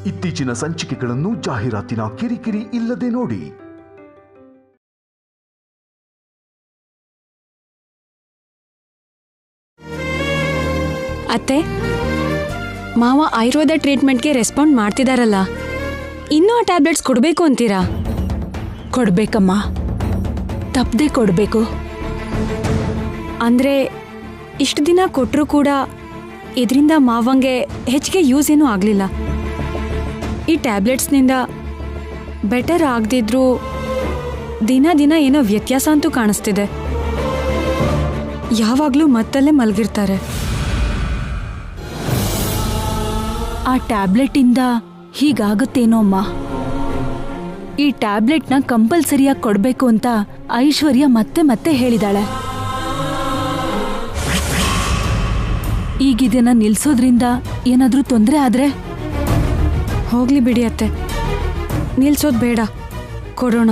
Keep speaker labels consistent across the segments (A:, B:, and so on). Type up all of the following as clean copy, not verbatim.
A: ಇತ್ತೀಚಿನ ಸಂಚಿಕೆಗಳನ್ನು ಜಾಹೀರಾತಿನ ಕಿರಿಕಿರಿ ಇಲ್ಲದೆ ನೋಡಿ.
B: ಅತ್ತೆ, ಮಾವ ಆಯುರ್ವೇದ ಟ್ರೀಟ್ಮೆಂಟ್ಗೆ ರೆಸ್ಪಾಂಡ್ ಮಾಡ್ತಿದಾರಲ್ಲ, ಇನ್ನೂ ಆ ಟ್ಯಾಬ್ಲೆಟ್ಸ್ ಕೊಡಬೇಕು ಅಂತೀರಾ?
C: ಕೊಡ್ಬೇಕಮ್ಮ, ತಪ್ಪದೆ ಕೊಡಬೇಕು.
B: ಅಂದರೆ ಇಷ್ಟು ದಿನ ಕೊಟ್ಟರೂ ಕೂಡ ಇದರಿಂದ ಮಾವಂಗೆ ಹೆಚ್ಚಿಗೆ ಯೂಸ್ ಏನೂ ಆಗಲಿಲ್ಲ. ಈ ಟ್ಯಾಬ್ಲೆಟ್ಸ್ನಿಂದ ಬೆಟರ್ ಆಗದಿದ್ರೂ ದಿನ ದಿನ ಏನೋ ವ್ಯತ್ಯಾಸ ಅಂತೂ ಕಾಣಿಸ್ತಿದೆ. ಯಾವಾಗಲೂ ಮತ್ತಲ್ಲೇ ಮಲಗಿರ್ತಾರೆ.
C: ಆ ಟ್ಯಾಬ್ಲೆಟಿಂದ ಹೀಗಾಗುತ್ತೇನೋ ಅಮ್ಮ. ಈ ಟ್ಯಾಬ್ಲೆಟ್ನ ಕಂಪಲ್ಸರಿಯಾಗಿ ಕೊಡಬೇಕು ಅಂತ ಐಶ್ವರ್ಯ ಮತ್ತೆ ಮತ್ತೆ ಹೇಳಿದಾಳೆ. ಈಗಿದನ್ನ ನಿಲ್ಸೋದ್ರಿಂದ ಏನಾದ್ರೂ ತೊಂದರೆ ಆದ್ರೆ?
B: ಹೋಗ್ಲಿ ಬಿಡಿ ಅತ್ತೆ, ನಿಲ್ಸೋದು ಬೇಡ, ಕೊಡೋಣ.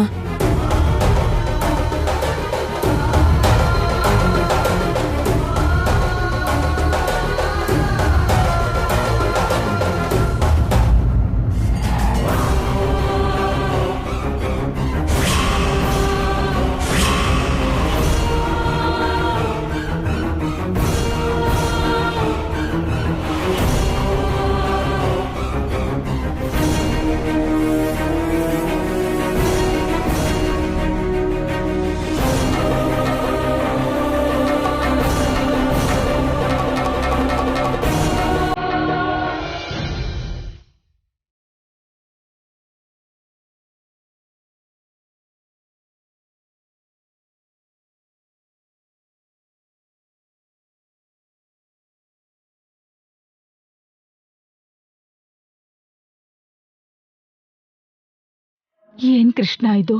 C: ಏನ್ ಕೃಷ್ಣ ಇದು?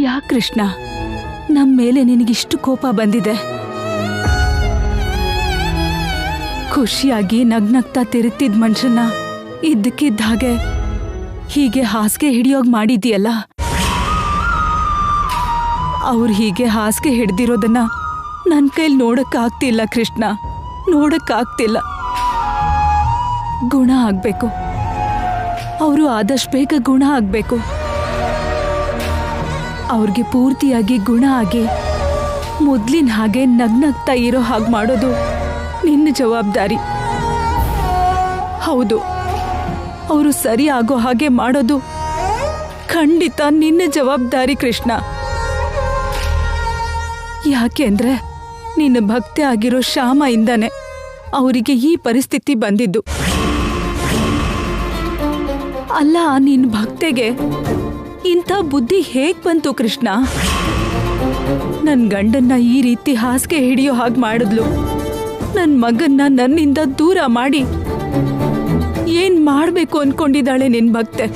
C: ಯಾಕೆ ಕೃಷ್ಣ ನಮ್ಮ ಮೇಲೆ ನಿನಗಿಷ್ಟು ಕೋಪ ಬಂದಿದೆ? ಖುಷಿಯಾಗಿ ನಗ್ನಗ್ತಾ ತಿರುಗ್ತಿದ್ ಮನುಷ್ಯನ ಇದ್ದಕ್ಕಿದ್ದ ಹಾಗೆ ಹೀಗೆ ಹಾಸಿಗೆ ಹಿಡಿಯೋಗ್ ಮಾಡಿದ್ಯಲ್ಲ. ಅವ್ರು ಹೀಗೆ ಹಾಸಿಗೆ ಹಿಡ್ದಿರೋದನ್ನ ನನ್ನ ಕೈಲಿ ನೋಡಕ್ಕಾಗ್ತಿಲ್ಲ ಕೃಷ್ಣ, ನೋಡಕ್ಕಾಗ್ತಿಲ್ಲ. ಗುಣ ಆಗ್ಬೇಕು, ಅವರು ಆದಷ್ಟು ಬೇಗ ಗುಣ ಆಗ್ಬೇಕು. ಅವ್ರಿಗೆ ಪೂರ್ತಿಯಾಗಿ ಗುಣ ಆಗಿ ಮೊದ್ಲಿನ ಹಾಗೆ ನಗ್ನಗ್ತಾ ಇರೋ ಹಾಗೆ ಮಾಡೋದು ನಿನ್ನ ಜವಾಬ್ದಾರಿ. ಹೌದು, ಅವರು ಸರಿ ಆಗೋ ಹಾಗೆ ಮಾಡೋದು ಖಂಡಿತ ನಿನ್ನ ಜವಾಬ್ದಾರಿ ಕೃಷ್ಣ. ಯಾಕೆ ಅಂದ್ರೆ ನಿನ್ನ ಭಕ್ತಿ ಆಗಿರೋ ಶ್ಯಾಮ ಇಂದಾನೆ ಅವರಿಗೆ ಈ ಪರಿಸ್ಥಿತಿ ಬಂದಿದ್ದು. ಅಲ್ಲ, ನಿನ್ನ ಭಕ್ತೆಗೆ ಇಂಥ ಬುದ್ಧಿ ಹೇಗ್ ಬಂತು ಕೃಷ್ಣ? ನನ್ನ ಗಂಡನ್ನ ಈ ರೀತಿ ಹಾಸಿಗೆ ಹಿಡಿಯೋ ಹಾಗೆ ಮಾಡಿದ್ಲು. ನನ್ನ ಮಗನ್ನ ನನ್ನಿಂದ ದೂರ ಮಾಡಿ ಏನ್ ಮಾಡ್ಬೇಕು ಅನ್ಕೊಂಡಿದ್ದಾಳೆ ನಿನ್ ಭಕ್ತೆ?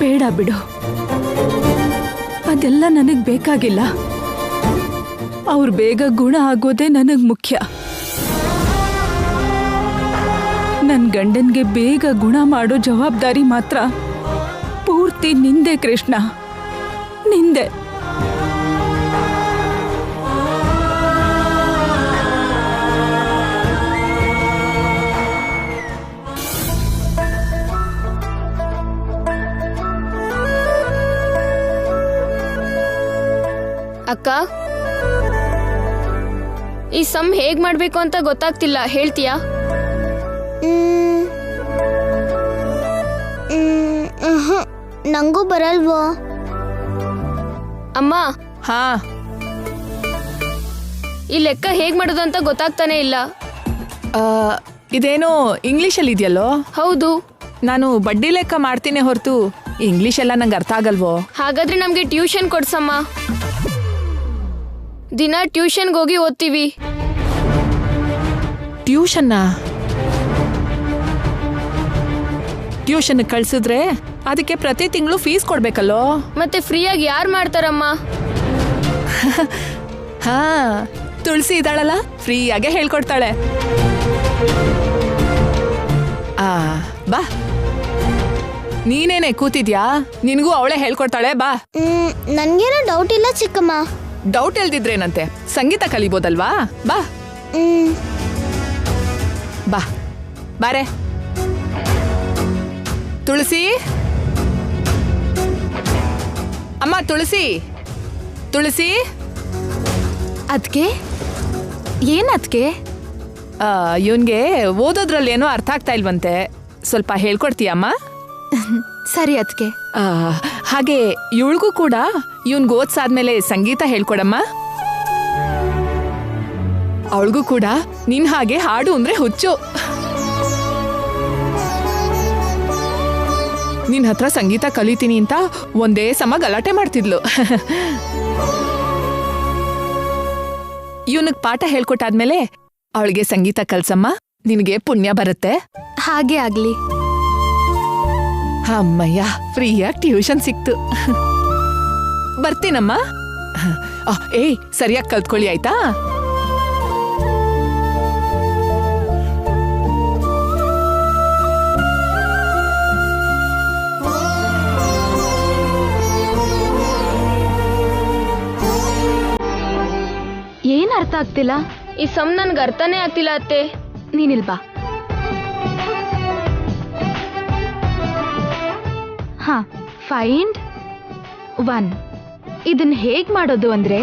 C: ಬೇಡ ಬಿಡು, ಅದೆಲ್ಲ ನನಗ್ ಬೇಕಾಗಿಲ್ಲ. ಅವ್ರು ಬೇಗ ಗುಣ ಆಗೋದೇ ನನಗ್ ಮುಖ್ಯ. ನನ್ನ ಗಂಡನ್ಗೆ ಬೇಗ ಗುಣ ಮಾಡೋ ಜವಾಬ್ದಾರಿ ಮಾತ್ರ ಪೂರ್ತಿ ನಿಂದೆ ಕೃಷ್ಣ, ನಿಂದೆ.
D: ಅಕ್ಕ, ಈ ಸಮ್ ಹೇಗ್ ಮಾಡ್ಬೇಕು ಅಂತ ಗೊತ್ತಾಗ್ತಿಲ್ಲ, ಹೇಳ್ತೀಯಾ?
E: ನಂಗೂ ಬರಲ್ವೋ
D: ಅಮ್ಮ?
F: ಹಾ,
D: ಈ ಲೆಕ್ಕ ಹೇಗ್ ಮಾಡೋದು ಅಂತ ಗೊತ್ತಾಗ್ತಾನೆ ಇಲ್ಲ.
F: ಇದೇನೋ ಇಂಗ್ಲಿಷಲ್ಲಿ ಇದೆಯಲ್ಲೋ?
D: ಹೌದು.
F: ನಾನು ಬಡ್ಡಿ ಲೆಕ್ಕ ಮಾಡ್ತೀನಿ ಹೊರತು ಇಂಗ್ಲಿಷ್ ಎಲ್ಲ ನಂಗೆ ಅರ್ಥ ಆಗಲ್ವೋ?
D: ಹಾಗಾದ್ರೆ ನಮ್ಗೆ ಟ್ಯೂಷನ್ ಕೊಡ್ಸಮ್ಮ. ದಿನ ಟ್ಯೂಷನ್ಗೆ ಹೋಗಿ ಓದ್ತೀವಿ.
F: ಟ್ಯೂಷನ್ನ? ಟ್ಯೂಷನ್ ಕಳ್ಸಿದ್ರೆ ಅದಕ್ಕೆ ಪ್ರತಿ ತಿಂಗಳು ಫೀಸ್ ಕೊಡ್ಬೇಕಲ್ಲೋ?
D: ಮತ್ತೆ ಫ್ರೀಯಾಗಿ ಯಾರು ಮಾಡ್ತಾರಮ್ಮ?
F: ಹಾ, ತುಳಸಿ ಇದ್ದಾಳಲ್ಲ, ಫ್ರೀಯಾಗೆ ಹೇಳ್ಕೊಡ್ತಾಳೆ. ಬಾ, ನೀನೇನೆ ಕೂತಿದ್ಯಾ? ನಿನಗೂ ಅವಳೇ ಹೇಳ್ಕೊಡ್ತಾಳೆ, ಬಾ.
E: ನನ್ಗೇನೋ ಡೌಟ್ ಇಲ್ಲ ಚಿಕ್ಕಮ್ಮ.
F: ಡೌಟ್ ಇಲ್ದಿದ್ರೇನಂತೆ, ಸಂಗೀತ ಕಲಿಬೋದಲ್ವಾ? ಬಾ. ಬಾ ಬಾರೆ ತುಳಸಿ ಅಮ್ಮ ತುಳಸಿ ತುಳಸಿ
C: ಅದ್ಕೆ ಏನ್ ಅದ್ಕೆ
F: ಇವನ್ಗೆ ಓದೋದ್ರಲ್ಲಿ ಏನೋ ಅರ್ಥ ಆಗ್ತಾ ಇಲ್ವಂತೆ ಸ್ವಲ್ಪ ಹೇಳ್ಕೊಡ್ತೀಯಮ್ಮ
C: ಸರಿ ಅದ್ಕೆ
F: ಹಾಗೆ ಇವಳಿಗೂ ಕೂಡ ಇವನ್ಗೆ ಓದ್ಸಾದ್ಮೇಲೆ ಸಂಗೀತ ಹೇಳ್ಕೊಡಮ್ಮ ಅವಳಿಗೂ ಕೂಡ ನಿನ್ ಹಾಗೆ ಹಾಡು ಅಂದ್ರೆ ಹುಚ್ಚು ನಿನ್ ಹತ್ರ ಸಂಗೀತ ಕಲಿತೀನಿ ಅಂತ ಒಂದೇ ಸಮ ಗಲಾಟೆ ಮಾಡ್ತಿದ್ಲು ಇವನಿಗೆ ಪಾಠ ಹೇಳ್ಕೊಟ್ಟಾದ್ಮೇಲೆ ಅವಳಿಗೆ ಸಂಗೀತ ಕಲ್ಸಮ್ಮ ನಿನಗೆ ಪುಣ್ಯ ಬರುತ್ತೆ
C: ಹಾಗೆ ಆಗ್ಲಿ
F: ಅಮ್ಮಯ್ಯ ಫ್ರೀಯಾಗಿ ಟ್ಯೂಷನ್ ಸಿಕ್ತು ಬರ್ತೀನಮ್ಮ ಏಯ್ ಸರಿಯಾಗಿ ಕಲ್ತ್ಕೊಳ್ಳಿ ಆಯ್ತಾ
C: ಏನ್ ಅರ್ಥ ಆಗ್ತಿಲ್ಲ
D: ಈ ಸಮ್ ನನ್ಗೆ ಅರ್ಥನೇ ಆಗ್ತಿಲ್ಲ ಅತ್ತೆ.
C: ನೀನಿಲ್ಬಾ. ಹಾ, ಫೈಂಡ್ 1. ಇದನ್ನ ಹೇಗ್ ಮಾಡೋದು ಅಂದ್ರೆ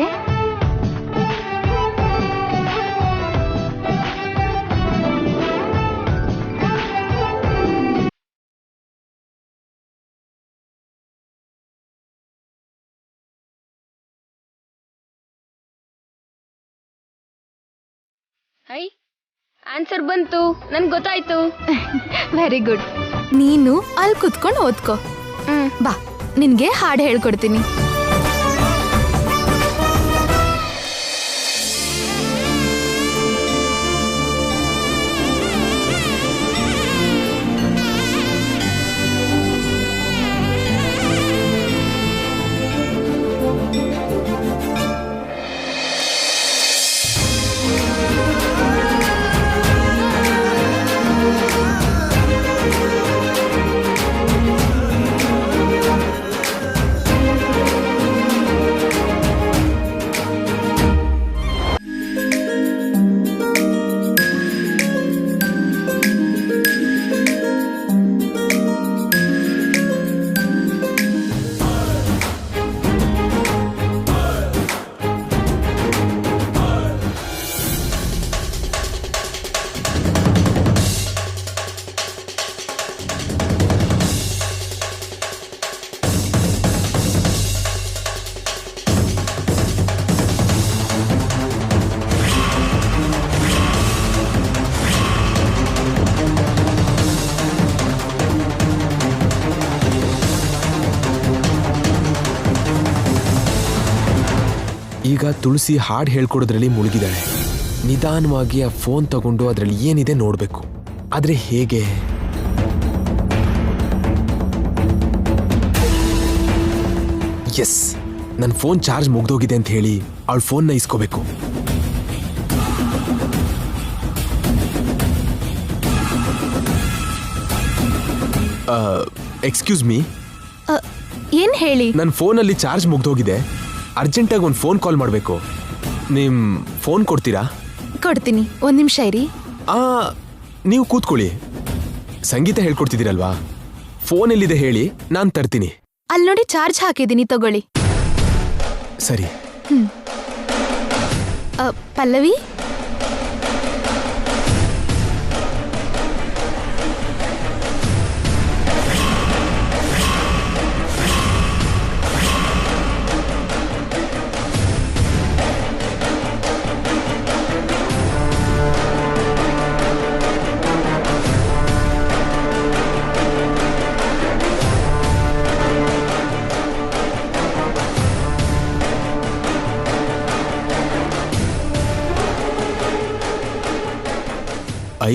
D: ಹೈ ಆನ್ಸರ್ ಬಂತು, ನನ್ಗೆ ಗೊತ್ತಾಯ್ತು.
C: Very good. ನೀನು ಅಲ್ಲಿ ಕುತ್ಕೊಂಡು ಓದ್ಕೋ. ಬಾ, ನಿನ್ಗೆ ಹಾಡು ಹೇಳ್ಕೊಡ್ತೀನಿ.
G: ಈಗ ತುಳಸಿ ಹಾಡು ಹೇಳ್ಕೊಡೋದ್ರಲ್ಲಿ ಮುಳುಗಿದ್ದಾಳೆ. ನಿಧಾನವಾಗಿ ಆ ಫೋನ್ ತಗೊಂಡು ಅದರಲ್ಲಿ ಏನಿದೆ ನೋಡಬೇಕು. ಆದರೆ ಹೇಗೆ? ಎಸ್, ನನ್ನ ಫೋನ್ ಚಾರ್ಜ್ ಮುಗ್ದೋಗಿದೆ ಅಂತ ಹೇಳಿ ಅವಳ ಫೋನ್ನ ಇಸ್ಕೋಬೇಕು. ಎಕ್ಸ್ಕ್ಯೂಸ್ ಮೀ,
C: ಏನ್ ಹೇಳಿ?
G: ನನ್ನ ಫೋನಲ್ಲಿ ಚಾರ್ಜ್ ಮುಗ್ದೋಗಿದೆ. ಅರ್ಜೆಂಟಾಗಿ ಒಂದು ಫೋನ್ ಕಾಲ್ ಮಾಡಬೇಕು. ನಿಮ್ಮ ಫೋನ್ ಕೊಡ್ತೀರಾ?
C: ಕೊಡ್ತೀನಿ, 1 ನಿಮಿಷ ಇರಿ.
G: ನೀವು ಕೂತ್ಕೊಳ್ಳಿ. ಸಂಗೀತ ಹೇಳ್ಕೊಡ್ತಿದ್ದೀರಲ್ವಾ? ಫೋನ್ ಎಲ್ಲಿದೆ ಹೇಳಿ, ನಾನು ತರ್ತೀನಿ.
C: ಅಲ್ಲಿ ನೋಡಿ, ಚಾರ್ಜ್ ಹಾಕಿದ್ದೀನಿ, ತಗೊಳ್ಳಿ.
G: ಸರಿ.
C: ಪಲ್ಲವಿ,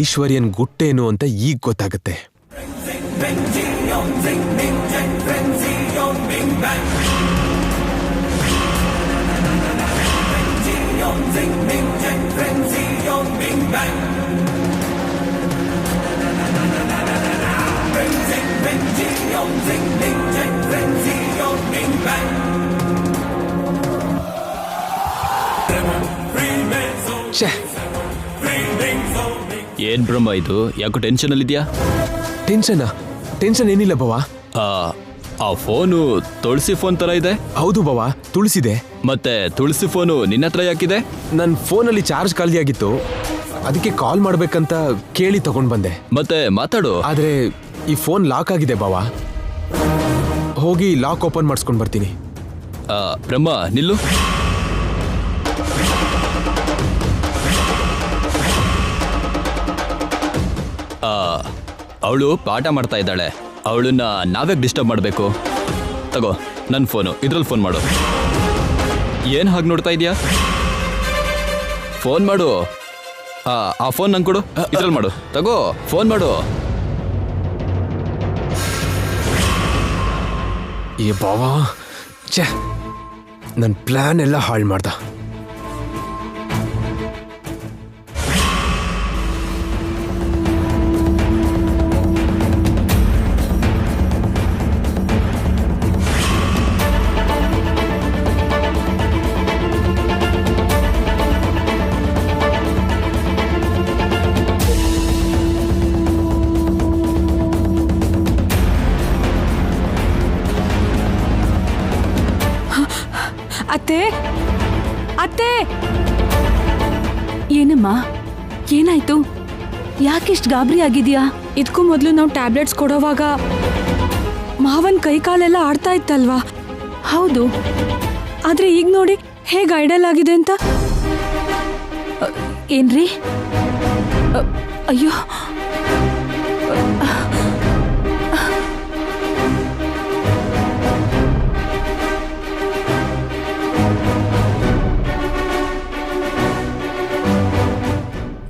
G: ಐಶ್ವರ್ಯನ್ ಗುಟ್ಟೇನು ಅಂತ ಈಗ ಗೊತ್ತಾಗತ್ತೆ.
H: ಏನ್ ಬ್ರಹ್ಮ ಇದು? ಯಾಕೋ ಟೆನ್ಷನ್ ಅಲ್ಲಿದ್ಯಾ?
G: ಟೆನ್ಷನ್ ಏನಿಲ್ಲ ಬವ.
H: ಆ ಫೋನು ತುಳಸಿ ಫೋನ್ ತರ ಇದೆ.
G: ಹೌದು ಬವ, ತುಳಸಿದೆ.
H: ಮತ್ತೆ ತುಳಸಿ ಫೋನು ನಿನ್ನ ಹತ್ರ ಯಾಕಿದೆ?
G: ನನ್ನ ಫೋನಲ್ಲಿ ಚಾರ್ಜ್ ಖಾಲಿ ಆಗಿತ್ತು, ಅದಕ್ಕೆ ಕಾಲ್ ಮಾಡ್ಬೇಕಂತ ಕೇಳಿ ತಗೊಂಡ್ ಬಂದೆ.
H: ಮತ್ತೆ ಮಾತಾಡು.
G: ಆದ್ರೆ ಈ ಫೋನ್ ಲಾಕ್ ಆಗಿದೆ ಬವ. ಹೋಗಿ ಲಾಕ್ ಓಪನ್ ಮಾಡಿಸ್ಕೊಂಡ್ ಬರ್ತೀನಿ.
H: ಬ್ರಹ್ಮ ನಿಲ್ಲು. ಅವಳು ಪಾಠ ಮಾಡ್ತಾ ಇದ್ದಾಳೆ, ಅವಳನ್ನ ನಾವೇ ಡಿಸ್ಟರ್ಬ್ ಮಾಡಬೇಕು? ತಗೋ ನನ್ನ ಫೋನು, ಇದ್ರಲ್ಲಿ ಫೋನ್ ಮಾಡು. ಏನು ಹಾಗೆ ನೋಡ್ತಾ ಇದೀಯಾ? ಫೋನ್ ಮಾಡು. ಆ ಫೋನ್ ನಂಗೆ ಕೊಡು, ಇದ್ರಲ್ಲಿ ಮಾಡು. ತಗೋ ಫೋನ್ ಮಾಡು.
G: ಏ ಬಾವಾ, ಛೇ, ನನ್ನ ಪ್ಲಾನ್ ಎಲ್ಲ ಹಾಳು ಮಾಡ್ದ.
B: ಅತ್ತೆ ಅತ್ತೆ,
C: ಏನಮ್ಮ, ಏನಾಯ್ತು? ಯಾಕಿಷ್ಟು ಗಾಬರಿ ಆಗಿದ್ಯಾ?
B: ಇದಕ್ಕೂ ಮೊದಲು ನಾವು ಟ್ಯಾಬ್ಲೆಟ್ಸ್ ಕೊಡೋವಾಗ ಮಾವನ್ ಕೈ ಕಾಲೆಲ್ಲ ಆಡ್ತಾ ಇತ್ತಲ್ವಾ?
C: ಹೌದು.
B: ಆದ್ರೆ ಈಗ ನೋಡಿ ಹೇಗೆ ಐಡಲ್ ಆಗಿದೆ ಅಂತ.
C: ಏನ್ರಿ? ಅಯ್ಯೋ,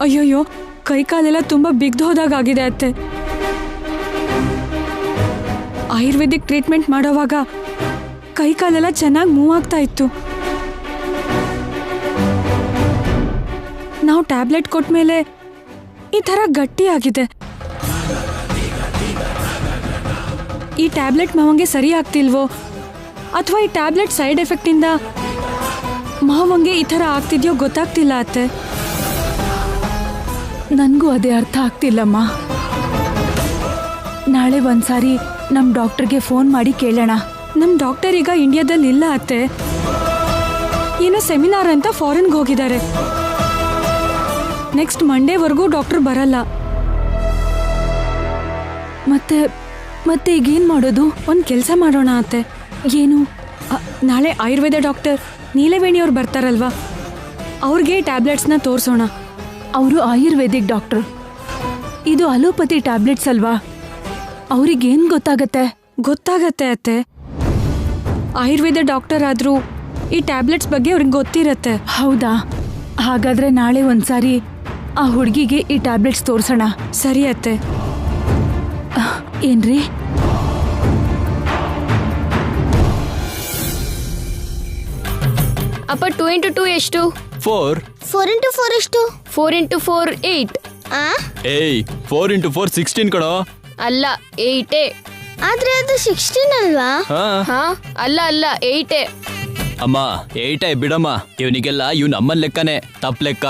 B: ಅಯ್ಯೋಯ್ಯೋ, ಕೈ ಕಾಲೆಲ್ಲ ತುಂಬಾ ಬಿಗ್ದು ಹೋದಾಗಿದೆ ಅತ್ತೆ. ಆಯುರ್ವೇದಿಕ್ ಟ್ರೀಟ್ಮೆಂಟ್ ಮಾಡೋವಾಗ ಕೈ ಕಾಲೆಲ್ಲ ಚೆನ್ನಾಗಿ ಮೂವ್ ಆಗ್ತಾ ಇತ್ತು. ನಾವು ಟ್ಯಾಬ್ಲೆಟ್ ಕೊಟ್ಮೇಲೆ ಈ ಥರ ಗಟ್ಟಿ ಆಗಿದೆ. ಈ ಟ್ಯಾಬ್ಲೆಟ್ ಮಾವಂಗೆ ಸರಿ ಆಗ್ತಿಲ್ವೋ ಅಥವಾ ಈ ಟ್ಯಾಬ್ಲೆಟ್ ಸೈಡ್ ಎಫೆಕ್ಟ್ ಇಂದ ಮಾವಂಗೆ ಈ ಥರ ಆಗ್ತಿದ್ಯೋ ಗೊತ್ತಾಗ್ತಿಲ್ಲ ಅತ್ತೆ.
C: ನನಗೂ ಅದೇ ಅರ್ಥ ಆಗ್ತಿಲ್ಲಮ್ಮ. ನಾಳೆ ಒಂದ್ಸಾರಿ ನಮ್ಮ ಡಾಕ್ಟರ್ಗೆ ಫೋನ್ ಮಾಡಿ ಕೇಳೋಣ.
B: ನಮ್ಮ ಡಾಕ್ಟರ್ ಈಗ ಇಂಡಿಯಾದಲ್ಲಿ ಇಲ್ಲ ಅತ್ತೆ, ಏನೋ ಸೆಮಿನಾರ್ ಅಂತ ಫಾರಿನ್ಗೆ ಹೋಗಿದ್ದಾರೆ. ನೆಕ್ಸ್ಟ್ ಮಂಡೇವರೆಗೂ ಡಾಕ್ಟರ್ ಬರಲ್ಲ.
C: ಮತ್ತೆ ಈಗೇನು ಮಾಡೋದು?
B: ಒಂದು ಕೆಲಸ ಮಾಡೋಣ ಅತ್ತೆ.
C: ಏನು?
B: ನಾಳೆ ಆಯುರ್ವೇದ ಡಾಕ್ಟರ್ ನೀಲವೇಣಿಯವ್ರು ಬರ್ತಾರಲ್ವಾ, ಅವ್ರಿಗೆ ಟ್ಯಾಬ್ಲೆಟ್ಸ್ನ ತೋರಿಸೋಣ.
C: ಅವರು ಆಯುರ್ವೇದಿಕ್ ಡಾಕ್ಟರ್, ಇದು ಅಲೋಪತಿ ಟ್ಯಾಬ್ಲೆಟ್ಸ್ ಅಲ್ವಾ? ಅವ್ರಿಗೇನು ಗೊತ್ತಾಗತ್ತೆ?
B: ಗೊತ್ತಾಗತ್ತೆ ಅತ್ತೆ. ಆಯುರ್ವೇದ ಡಾಕ್ಟರ್ ಆದ್ರೂ ಈ ಟ್ಯಾಬ್ಲೆಟ್ಸ್ ಬಗ್ಗೆ ಅವ್ರಿಗೆ ಗೊತ್ತಿರತ್ತೆ.
C: ಹೌದಾ? ಹಾಗಾದ್ರೆ ನಾಳೆ ಒಂದ್ಸಾರಿ ಆ ಹುಡುಗಿಗೆ ಈ ಟ್ಯಾಬ್ಲೆಟ್ಸ್ ತೋರಿಸೋಣ.
B: ಸರಿ ಅತ್ತೆ.
C: ಏನ್ರಿ?
D: ಅಪ್ಪ 2 into 2 ಎಷ್ಟು?
H: 4.
E: 4 into 4 ಎಷ್ಟು?
D: 4 into 4 8.
H: ಏಯ್, 4 into 4 16 ಕಣೋ.
D: ಅಲ್ಲ 8.
E: ಆದ್ರೆ ಅದು 16 ಅಲ್ವಾ?
D: ಹಾ, ಅಲ್ಲ 8.
H: ಅಮ್ಮ 8 ಬಿಡಮ್ಮ, ಇವನಿಗೆಲ್ಲ ಇವ್ನ ಅಮ್ಮನ ಲೆಕ್ಕನೇ, ತಪ್ಪು ಲೆಕ್ಕ.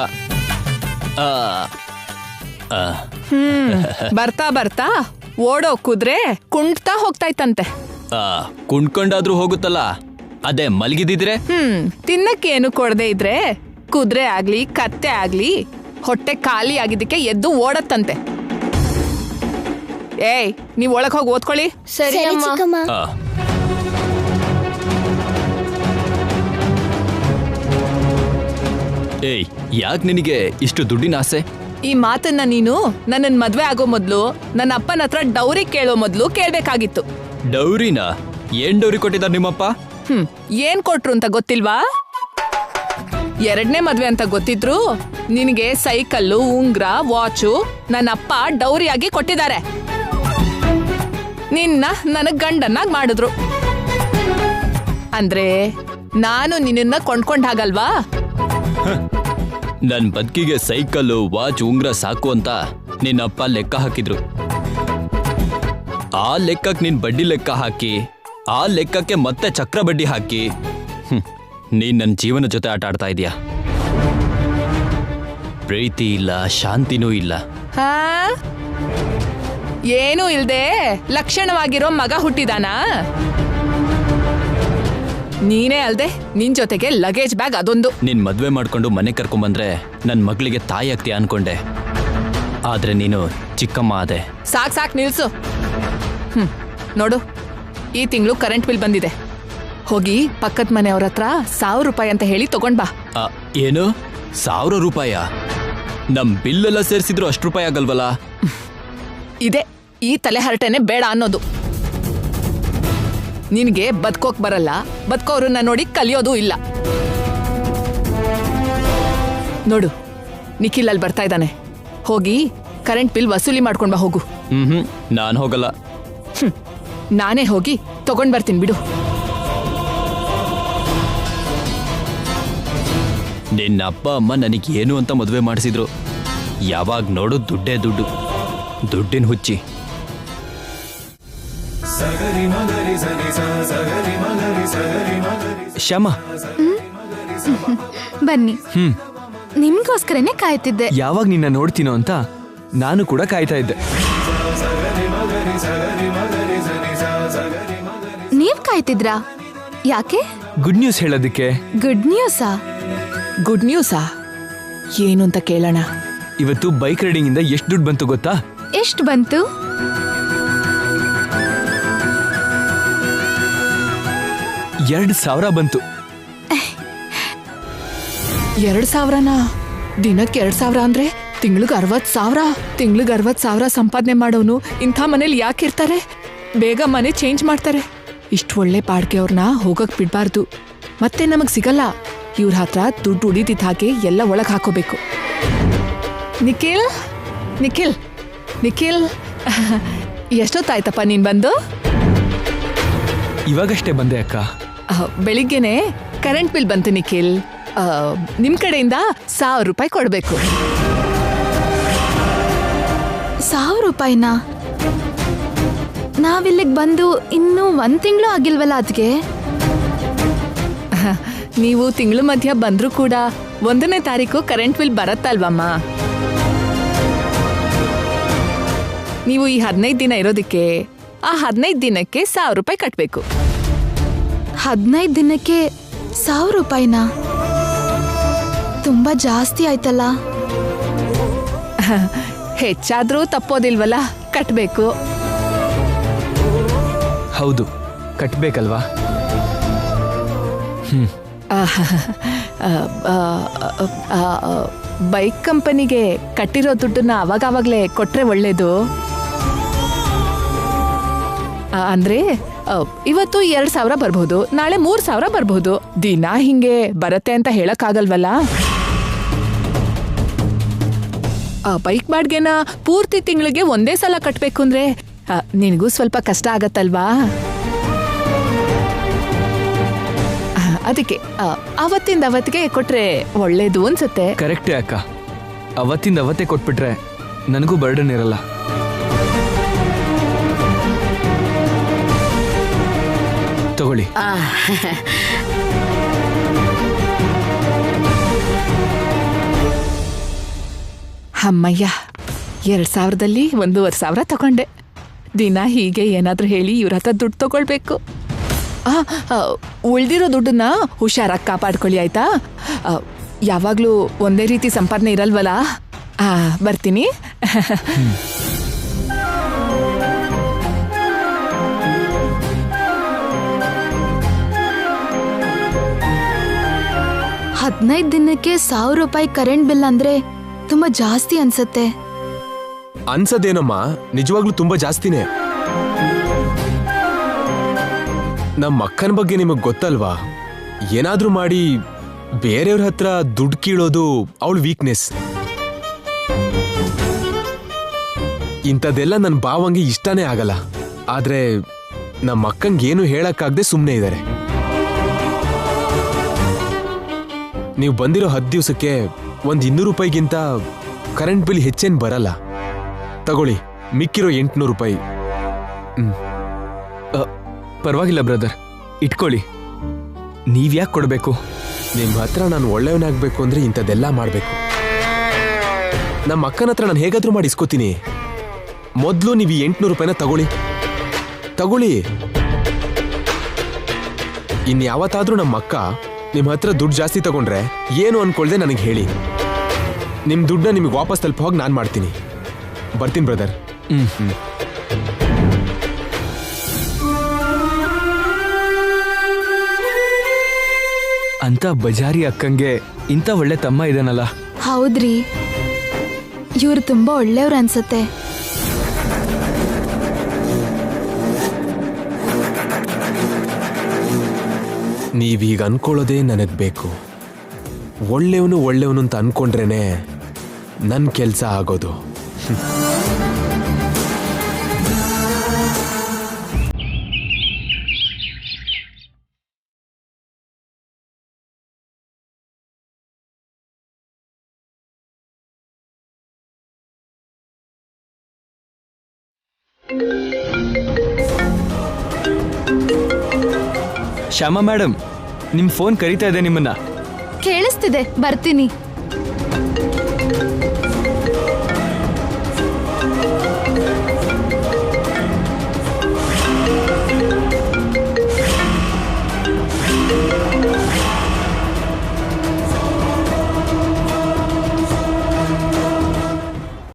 F: ಬರ್ತಾ ಬರ್ತಾ ಓಡೋ ಕುದ್ರೆ ಕುಂಟ್ತಾ ಹೋಗ್ತಾ ಇತ್ತಂತೆ.
H: ಕುಣ್ಕೊಂಡಾದ್ರೂ ಹೋಗುತ್ತಲ್ಲ, ಅದೇ ಮಲಗಿದಿದ್ರೆ.
F: ತಿನ್ನಕ್ಕೇನು ಕೊಡದೆ ಇದ್ರೆ ಕುದ್ರೆ ಆಗ್ಲಿ ಕತ್ತೆ ಆಗ್ಲಿ ಹೊಟ್ಟೆ ಖಾಲಿ ಆಗಿದ್ದಕ್ಕೆ ಎದ್ದು ಓಡತ್ತಂತೆ. ಏಯ್, ನೀವ್ ಒಳಗ್ ಹೋಗಿ ಓದ್ಕೊಳ್ಳಿ.
D: ಸರಿ ಅಮ್ಮ.
E: ಚಿಕ್ಕಮ್ಮ.
H: ಏಯ್, ಯಾಕೆ ನಿನಗೆ ಇಷ್ಟು ದುಡ್ಡಿನ ಆಸೆ?
F: ಈ ಮಾತನ್ನ ನೀನು ನನ್ನನ್ ಮದ್ವೆ ಆಗೋ ಮೊದ್ಲು ನನ್ನ ಅಪ್ಪನ ಹತ್ರ ಡೌರಿ ಕೇಳೋ ಮೊದ್ಲು ಕೇಳ್ಬೇಕಾಗಿತ್ತು.
H: ಡೌರಿನಾ? ಏನ್ ಡೌರಿ ಕೊಟ್ಟಿದ್ದಾರೆ ನಿಮ್ಮಪ್ಪ?
F: ಏನ್ ಕೊಟ್ರು ಅಂತ ಗೊತ್ತಿಲ್ವಾ? 2ನೇ ಮದ್ವೆ ಅಂತ ಗೊತ್ತಿದ್ರು ನಿನಗೆ ಸೈಕಲ್ಲು, ಉಂಗ್ರ, ವಾಚು ನನ್ನ ಅಪ್ಪ ಡೌರಿಯಾಗಿ ಕೊಟ್ಟಿದ್ದಾರೆ. ನಿನ್ನ ನನಗ್ ಗಂಡನ್ನಾಗ್ ಮಾಡಿದ್ರು. ಅಂದ್ರೆ ನಾನು ನಿನ್ನ ಕೊಂಡ್ಕೊಂಡ್ ಹಾಗಲ್ವಾ?
H: ನನ್ ಬದುಕಿಗೆ ಸೈಕಲ್ಲು, ವಾಚ್, ಉಂಗ್ರ ಸಾಕು ಅಂತ ನಿನ್ನಪ್ಪ ಲೆಕ್ಕ ಹಾಕಿದ್ರು. ಆ ಲೆಕ್ಕಕ್ಕೆ ನೀನ್ ಬಡ್ಡಿ ಲೆಕ್ಕ ಹಾಕಿ, ಆ ಲೆಕ್ಕಕ್ಕೆ ಮತ್ತೆ ಚಕ್ರ ಬಡ್ಡಿ ಹಾಕಿ ನೀನ್ ನನ್ನ ಜೀವನ ಜೊತೆ ಆಟ ಆಡ್ತಾ ಇದೀಯ. ಪ್ರೀತಿ ಇಲ್ಲ, ಶಾಂತಿನೂ ಇಲ್ಲ.
F: ಹಾ ಏನೂ ಇಲ್ದೆ ಲಕ್ಷಣವಾಗಿರೋ ಮಗ ಹುಟ್ಟಿದಾನಾ? ನೀನೇ ಅಲ್ದೆ ನಿನ್ ಜೊತೆಗೆ ಲಗೇಜ್ ಬ್ಯಾಗ್ ಅದೊಂದು.
H: ನಿನ್ ಮದ್ವೆ ಮಾಡ್ಕೊಂಡು ಮನೆ ಕರ್ಕೊಂಬಂದ್ರೆ ನನ್ ಮಗಳಿಗೆ ತಾಯಿ ಆಗ್ತೀಯ ಅನ್ಕೊಂಡೆ, ಆದ್ರೆ ನೀನು ಚಿಕ್ಕಮ್ಮ ಆದೆ.
F: ಸಾಕ್ ನಿಲ್ಸು. ನೋಡು, ಈ ತಿಂಗಳು ಕರೆಂಟ್ ಬಿಲ್ ಬಂದಿದೆ. ಹೋಗಿ ಪಕ್ಕದ ಮನೆಯವ್ರ ಹತ್ರ 1000 ರೂಪಾಯಿ ಅಂತ ಹೇಳಿ ತಗೊಂಡ್ ಬಾ.
H: ಏನು 1000 ರೂಪಾಯ? ನಮ್ ಬಿಲ್ ಎಲ್ಲ ಸೇರಿಸಿದ್ರು ಅಷ್ಟು ರೂಪಾಯಿ ಆಗಲ್ವಲ್ಲ?
F: ಇದೆ ಈ ತಲೆ ಹರಟೆನೆ ಬೇಡ ಅನ್ನೋದು. ನಿನ್ಗೆ ಬದುಕೋಕ್ ಬರಲ್ಲ, ಬದುಕೋರನ್ನ ನೋಡಿ ಕಲಿಯೋದು ಇಲ್ಲ. ನೋಡು, ನಿಖಿಲ್ ಅಲ್ಲಿ ಬರ್ತಾ ಇದ್ದಾನೆ. ಹೋಗಿ ಕರೆಂಟ್ ಬಿಲ್ ವಸೂಲಿ ಮಾಡ್ಕೊಂಡ್ ಬಾ ಹೋಗು.
H: ನಾನ್ ಹೋಗಲ್ಲ.
F: ನಾನೇ ಹೋಗಿ ತಗೊಂಡ್ ಬರ್ತೀನಿ ಬಿಡು.
H: ನಿನ್ನ ಅಪ್ಪ ಅಮ್ಮ ನನಗೆ ಏನು ಅಂತ ಮದುವೆ ಮಾಡಿಸಿದ್ರು. ಯಾವಾಗ ನೋಡು ದುಡ್ಡೇ ದುಡ್ಡು, ದುಡ್ಡಿನ ಹುಚ್ಚಿ.
I: ಶ್ಯಾಮ,
J: ಬನ್ನಿ. ನಿಮ್ಗೋಸ್ಕರನೇ ಕಾಯ್ತಿದ್ದೆ.
I: ಯಾವಾಗ ನಿನ್ನ ನೋಡ್ತೀನೋ ಅಂತ ನಾನು ಕೂಡ ಕಾಯ್ತಾ ಇದ್ದೆ.
J: ನೀವ್ ಕಾಯ್ತಿದ್ರಾ? ಯಾಕೆ?
I: ಗುಡ್ ನ್ಯೂಸ್ ಹೇಳೋದಕ್ಕೆ.
J: ಗುಡ್ ನ್ಯೂಸಾ?
F: ಗುಡ್ ನ್ಯೂಸಾ? ಏನು ಅಂತ ಕೇಳೋಣ.
I: ಇವತ್ತು ಬೈಕ್ ರೈಡಿಂಗ್ ಇಂದ ಎಷ್ಟು ದುಡ್ಡು ಬಂತು ಗೊತ್ತಾ?
J: ಎಷ್ಟು ಬಂತು?
I: 2,000 ಬಂತು.
F: 2,000ನಾ? ದಿನಕ್ಕೆ 2,000 ಅಂದ್ರೆ ತಿಂಗ್ಳಿಗೆ 60,000. ತಿಂಗ್ಳಿಗೆ 60,000 ಸಂಪಾದನೆ ಮಾಡೋನು ಇಂಥ ಮನೇಲಿ ಯಾಕಿರ್ತಾರೆ? ಬೇಗ ಮನೆ ಚೇಂಜ್ ಮಾಡ್ತಾರೆ. ಇಷ್ಟು ಒಳ್ಳೆ ಬಾಡ್ಗೆ ಅವ್ರನ್ನ ಹೋಗಕ್ ಬಿಡ್ಬಾರ್ದು, ಮತ್ತೆ ನಮಗ್ ಸಿಗಲ್ಲ. ಇವ್ರ ಹತ್ರ ದುಡ್ಡು ಉಳಿದಿದ್ದ ಹಾಗೆ ಎಲ್ಲ ಒಳಗ್ ಹಾಕೋಬೇಕು. ನಿಖಿಲ್ ನಿಖಿಲ್ ನಿಖಿಲ್, ಎಷ್ಟೊತ್ತಾಯ್ತಪ್ಪ ನೀನ್ ಬಂದು?
I: ಇವಾಗಷ್ಟೇ ಬಂದೆ ಅಕ್ಕ.
F: ಬೆಳಿಗ್ಗೆನೆ ಕರೆಂಟ್ ಬಿಲ್ ಬಂತು ನಿಖಿಲ್. ನಿಮ್ ಕಡೆಯಿಂದ 1000 ರೂಪಾಯಿ ಕೊಡ್ಬೇಕು.
J: 1000 ರೂಪಾಯಿನಾ? ನಾವಿಲ್ಲಿಗೆ ಬಂದು ಇನ್ನೂ 1 ತಿಂಗಳು ಆಗಿಲ್ವಲ್ಲ ಅದ್ಗೆ.
F: ನೀವು ತಿಂಗಳು ಮಧ್ಯ ಬಂದ್ರೂ ಕೂಡ 1ನೇ ತಾರೀಕು ಕರೆಂಟ್ ಬಿಲ್ ಬರತ್ತಲ್ವಮ್ಮ? ನೀವು ಈ 15 ದಿನ ಇರೋದಕ್ಕೆ ಆ 15 ದಿನಕ್ಕೆ 1000 ರೂಪಾಯಿ ಕಟ್ಬೇಕು.
J: 15 ದಿನಕ್ಕೆ 1000 ರೂಪಾಯಿನಾ? ತುಂಬಾ ಜಾಸ್ತಿ ಆಯ್ತಲ್ಲ.
F: ಹೆಚ್ಚಾದ್ರೂ ತಪ್ಪೋದಿಲ್ವಲ್ಲ, ಕಟ್ಬೇಕು.
I: ಹೌದು, ಕಟ್ಬೇಕಲ್ವಾ?
F: ಬೈಕ್ ಕಂಪನಿಗೆ ಕಟ್ಟಿರೋ ದುಡ್ಡನ್ನ ಅವಾಗವಾಗ್ಲೇ ಕೊಟ್ರೆ ಒಳ್ಳೇದು. ಅಂದ್ರೆ ಇವತ್ತು 2,000 ಬರ್ಬಹುದು, ನಾಳೆ 3,000 ಬರ್ಬಹುದು. ದಿನ ಹಿಂಗೆ ಬರತ್ತೆ ಅಂತ ಹೇಳಕ್ ಆಗಲ್ವಲ್ಲ. ಬೈಕ್ ಬಾಡ್ಗೆನ ಪೂರ್ತಿ ತಿಂಗಳಿಗೆ ಒಂದೇ ಸಲ ಕಟ್ಬೇಕು ಅಂದ್ರೆ ನಿನಗೂ ಸ್ವಲ್ಪ ಕಷ್ಟ ಆಗತ್ತಲ್ವಾ? ಅದಕ್ಕೆ ಅವತ್ತಿಂದ ಅವತ್ತಿಗೆ ಕೊಟ್ರೆ ಒಳ್ಳೇದು ಅನ್ಸುತ್ತೆ.
I: ಕರೆಕ್ಟೇ ಅಕ್ಕ, ಅವತ್ತಿಂದ ಅವತ್ತೇ ಕೊಟ್ಬಿಟ್ರೆ ನನಗೂ ಬರ್ಡನ್ ಇರಲ್ಲ. ತಗೊಳ್ಳಿ.
F: ಅಮ್ಮಯ್ಯ, 2,000ದಲ್ಲಿ 1,500 ತಗೊಂಡೆ. ದಿನ ಹೀಗೆ ಏನಾದ್ರೂ ಹೇಳಿ ಇವ್ರ ಹತ್ರ ದುಡ್ಡು ತಗೊಳ್ಬೇಕು. ಉಳ್ದಿರೋ ದುಡ್ಡನ್ನ ಹುಷಾರಾಗಿ ಕಾಪಾಡ್ಕೊಳ್ಳಿ ಆಯ್ತಾ? ಯಾವಾಗ್ಲೂ ಒಂದೇ ರೀತಿ ಸಂಪಾದನೆ ಇರಲ್ವಲ್ಲ. ಬರ್ತೀನಿ.
J: ಹದಿನೈದು ದಿನಕ್ಕೆ 1,000 ರೂಪಾಯಿ ಕರೆಂಟ್ ಬಿಲ್ ಅಂದ್ರೆ ತುಂಬಾ ಜಾಸ್ತಿ ಅನ್ಸತ್ತೆ.
G: ಅನ್ಸದೇನಮ್ಮ, ನಿಜವಾಗ್ಲೂ ತುಂಬಾ ಜಾಸ್ತಿನೇ. ನಮ್ಮ ಅಕ್ಕನ ಬಗ್ಗೆ ನಿಮಗ್ ಗೊತ್ತಲ್ವಾ? ಏನಾದ್ರೂ ಮಾಡಿ ಬೇರೆಯವ್ರ ಹತ್ರ ದುಡ್ಡು ಕೀಳೋದು ಅವಳ ವೀಕ್ನೆಸ್. ಇಂಥದ್ದೆಲ್ಲ ನನ್ನ ಭಾವಂಗೆ ಇಷ್ಟನೇ ಆಗಲ್ಲ. ಆದ್ರೆ ನಮ್ಮ ಅಕ್ಕಂಗೇನು ಹೇಳಕ್ಕಾಗದೆ ಸುಮ್ಮನೆ ಇದ್ದಾರೆ. ನೀವು ಬಂದಿರೋ 10 ದಿವಸಕ್ಕೆ ಒಂದು 200 ರೂಪಾಯಿಗಿಂತ ಕರೆಂಟ್ ಬಿಲ್ ಹೆಚ್ಚೇನು ಬರಲ್ಲ. ತಗೊಳ್ಳಿ, ಮಿಕ್ಕಿರೋ 800 ರೂಪಾಯಿ.
I: ಪರವಾಗಿಲ್ಲ ಬ್ರದರ್, ಇಟ್ಕೊಳ್ಳಿ. ನೀವ್ಯಾಕೆ ಕೊಡಬೇಕು?
G: ನಿಮ್ಮ ಹತ್ರ ನಾನು ಒಳ್ಳೆಯವನಾಗಬೇಕು ಅಂದ್ರೆ ಇಂಥದ್ದೆಲ್ಲ ಮಾಡಬೇಕು. ನಮ್ಮ ಅಕ್ಕನ ಹತ್ರ ನಾನು ಹೇಗಾದ್ರೂ ಮಾಡಿ ಇಸ್ಕೋತೀನಿ. ಮೊದಲು ನೀವು 800 ರೂಪಾಯಿನ ತಗೊಳ್ಳಿ. ಇನ್ಯಾವತ್ತಾದ್ರೂ ನಮ್ಮ ಅಕ್ಕ ನಿಮ್ಮ ಹತ್ರ ದುಡ್ಡು ಜಾಸ್ತಿ ತಗೊಂಡ್ರೆ ಏನು ಅನ್ಕೊಳ್ದೆ ನನಗೆ ಹೇಳಿ. ನಿಮ್ಮ ದುಡ್ಡನ್ನ ನಿಮಗೆ ವಾಪಸ್ ತಲುಪೋ ಹೋಗಿ ನಾನು ಮಾಡ್ತೀನಿ. ಬರ್ತೀನಿ ಬ್ರದರ್.
I: ಅಂತ ಬಜಾರಿ ಅಕ್ಕಂಗೆ ಇಂಥ ಒಳ್ಳೆ ತಮ್ಮ ಇದಾನಲ್ಲ.
J: ಹೌದ್ರಿ, ಇವ್ರು ತುಂಬಾ ಒಳ್ಳೆಯವ್ರು ಅನ್ಸತ್ತೆ.
G: ನೀವೀಗ ಅನ್ಕೊಳ್ಳೋದೇ ನನಗೆ ಬೇಕು. ಒಳ್ಳೆಯವನು ಅಂತ ಅನ್ಕೊಂಡ್ರೇನೆ ನನ್ನ ಕೆಲಸ ಆಗೋದು.
I: ಶ್ಯಾಮಾ ಮೇಡಮ್, ನಿಮ್ಮ ಫೋನ್ ಕರೀತಾ ಇದೆ ನಿಮ್ಮನ್ನ.
J: ಕೇಳಿಸ್ತಿದೆ, ಬರ್ತೀನಿ.